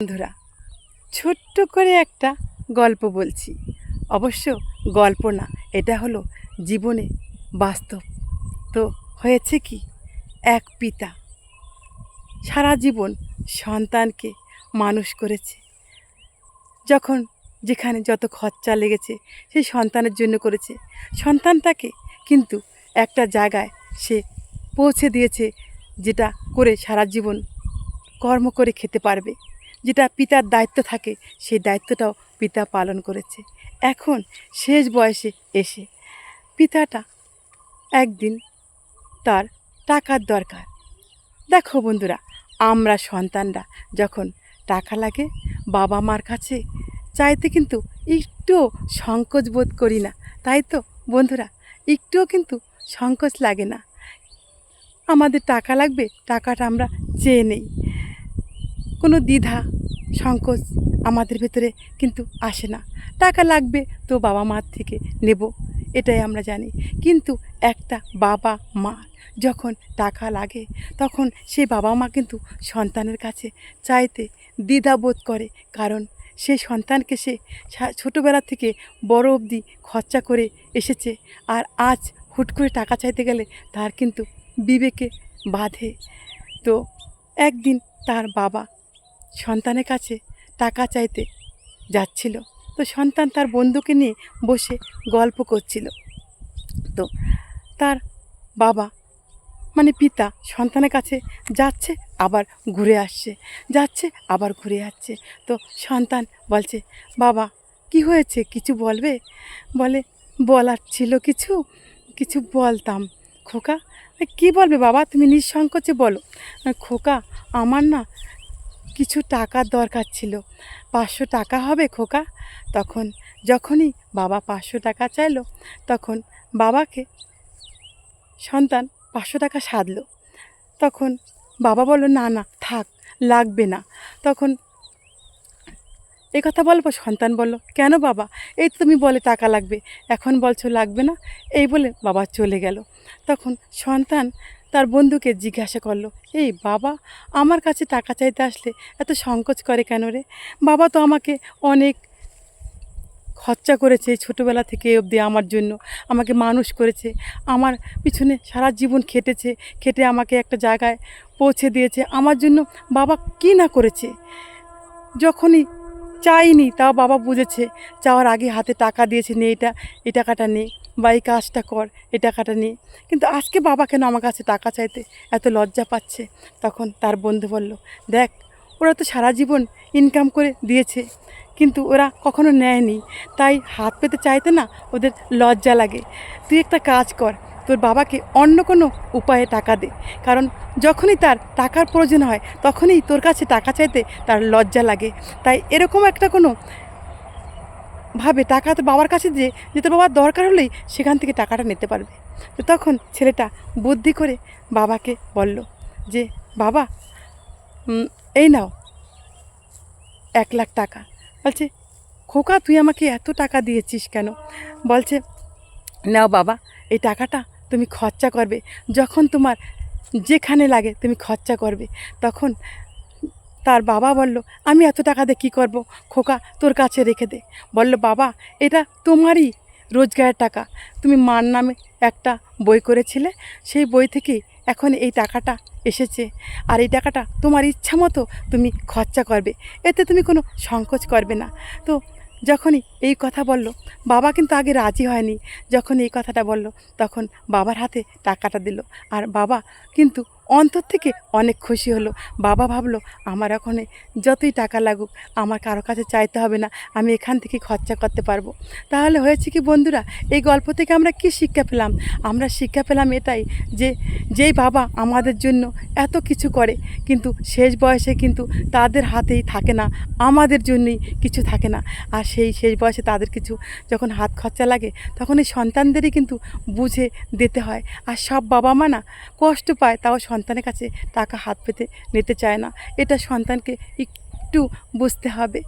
বন্ধুরা, ছোট্ট করে একটা গল্প বলছি। অবশ্য গল্প না, এটা হলো জীবনে বাস্তব। তো হয়েছে কি, এক পিতা সারা জীবন সন্তানকে মানুষ করেছে। যখন যেখানে যত খরচা লেগেছে সেই সন্তানের জন্য করেছে। সন্তানটাকে কিন্তু একটা জায়গায় সে পৌঁছে দিয়েছে, যেটা করে সারা জীবন কর্ম করে খেতে পারবে। যেটা পিতার দায়িত্ব থাকে, সেই দায়িত্বটাও পিতা পালন করেছে। এখন শেষ বয়সে এসে পিতাটা একদিন তার টাকার দরকার। দেখো বন্ধুরা, আমরা সন্তানরা যখন টাকা লাগে বাবা মার কাছে চাইতে কিন্তু একটুও সংকোচ বোধ করি না, তাই তো বন্ধুরা? একটুও কিন্তু সংকোচ লাগে না। আমাদের টাকা লাগবে, টাকাটা আমরা চেয়ে নেই। কোনো দ্বিধা সংকোচ আমাদের ভেতরে কিন্তু আসে না। টাকা লাগবে তো বাবা মার থেকে নেব, এটাই আমরা জানি। কিন্তু একটা বাবা মা যখন টাকা লাগে, তখন সেই বাবা মা কিন্তু সন্তানের কাছে চাইতে দ্বিধাবোধ করে। কারণ সেই সন্তানকে সে ছোটোবেলা থেকে বড় অবধি খরচা করে এসেছে, আর আজ হুট করে টাকা চাইতে গেলে তার কিন্তু বিবেকে বাধে। তো একদিন তার বাবা সন্তানের কাছে টাকা চাইতে যাচ্ছিল। তো সন্তান তার বন্ধুকে নিয়ে বসে গল্প করছিল। তো তার বাবা মানে পিতা সন্তানের কাছে যাচ্ছে, আবার ঘুরে আসছে, যাচ্ছে আবার ঘুরে আসছে। তো সন্তান বলছে, বাবা কি হয়েছে, কিছু বলবে? বলে, বলার ছিল কিছু, কিছু বলতাম খোকা। কি বলবে বাবা, তুমি নিঃসংকোচে বলো। খোকা, আমার না কিছু টাকার দরকার ছিল, 500 টাকা হবে খোকা? তখন যখনই বাবা 500 টাকা চাইলো, তখন বাবাকে সন্তান 500 টাকা সাধলো। তখন বাবা বলল, না না থাক, লাগবে না। তখন এই কথা বলবো, সন্তান বলল, কেন বাবা, এই তো তুমি বলে টাকা লাগবে, এখন বলছো লাগবে না। এই বলে বাবা চলে গেল। তখন সন্তান তার বন্ধুকে জিজ্ঞাসা করলো, এই বাবা আমার কাছে টাকা চাইতে আসলে এত সংকোচ করে কেন রে? বাবা তো আমাকে অনেক খরচা করেছে ছোটোবেলা থেকে অবধি আমার জন্য, আমাকে মানুষ করেছে, আমার পিছনে সারা জীবন খেটেছে, খেটে আমাকে একটা জায়গায় পৌঁছে দিয়েছে। আমার জন্য বাবা কী না করেছে। যখনই চাইনি তাও বাবা বুঝেছে, চাওয়ার আগে হাতে টাকা দিয়েছে, নে এটা, এই টাকাটা নে, বা এই কাজটা কর, এই টাকাটা নে। কিন্তু আজকে বাবা কেন আমার কাছে টাকা চাইতে এত লজ্জা পাচ্ছে? তখন তার বন্ধু বলল, দেখ, ওরা তো সারা জীবন ইনকাম করে দিয়েছে, কিন্তু ওরা কখনো নেয়নি, তাই হাত পেতে চাইতে না ওদের লজ্জা লাগে। তুই একটা কাজ কর, তোর বাবাকে অন্য কোনো উপায়ে টাকা দে, কারণ যখনই তার টাকার প্রয়োজন হয় তখনই তোর কাছে টাকা চাইতে তার লজ্জা লাগে। তাই এরকম একটা কোনো ভাবে টাকা তো বাবার কাছে দিয়ে, যে তোর বাবার দরকার হলেই সেখান থেকে টাকাটা নিতে পারবে। তো তখন ছেলেটা বুদ্ধি করে বাবাকে বলল যে, বাবা এই নাও 1 লাখ টাকা। বলছে, খোকা তুই আমাকে এত টাকা দিয়েছিস কেন? বলছে, নাও বাবা, এই টাকাটা তুমি খরচা করবে, যখন তোমার যেখানে লাগে তুমি খরচা করবে। তখন তার বাবা বলল, আমি এত টাকা দিয়ে কী করবো খোকা, তোর কাছে রেখে দে। বলল, বাবা এটা তোমারই রোজগারের টাকা, তুমি মার নামে একটা বই করেছিলে, সেই বই থেকেই এখন এই টাকাটা এসেছে, আর এই টাকাটা তোমার ইচ্ছা মতো তুমি খরচা করবে, এতে তুমি কোনো সংকোচ করবে না। তো যখনই এই কথা বলল, বাবা কিন্তু আগে রাজি হয়নি। যখন এই কথাটা বলল, তখন বাবার হাতে টাকাটা দিল, আর বাবা কিন্তু অন্তর থেকে অনেক খুশি হলো। বাবা ভাবলো, আমার এখন যতই টাকা লাগুক আমার কারো কাছে চাইতে হবে না, আমি এখান থেকে খরচা করতে পারবো। তাহলে হয়েছে কি বন্ধুরা, এই গল্প থেকে আমরা কি শিক্ষা পেলাম? আমরা শিক্ষা পেলাম এটাই, যে যেই বাবা আমাদের জন্য এত কিছু করে, কিন্তু শেষ বয়সে কিন্তু তাদের হাতেই থাকে না, আমাদের জন্যই কিছু থাকে না। আর সেই শেষ বয়সে তাদের কিছু যখন হাত খরচা লাগে, তখন এই সন্তানদেরই কিন্তু বুঝে দিতে হয়। আর সব বাবা মা না কষ্ট পায়, তাও সন্তানের কাছে টাকা হাত পেতে নিতে চায় না। এটা সন্তানকে একটু বুঝতে হবে।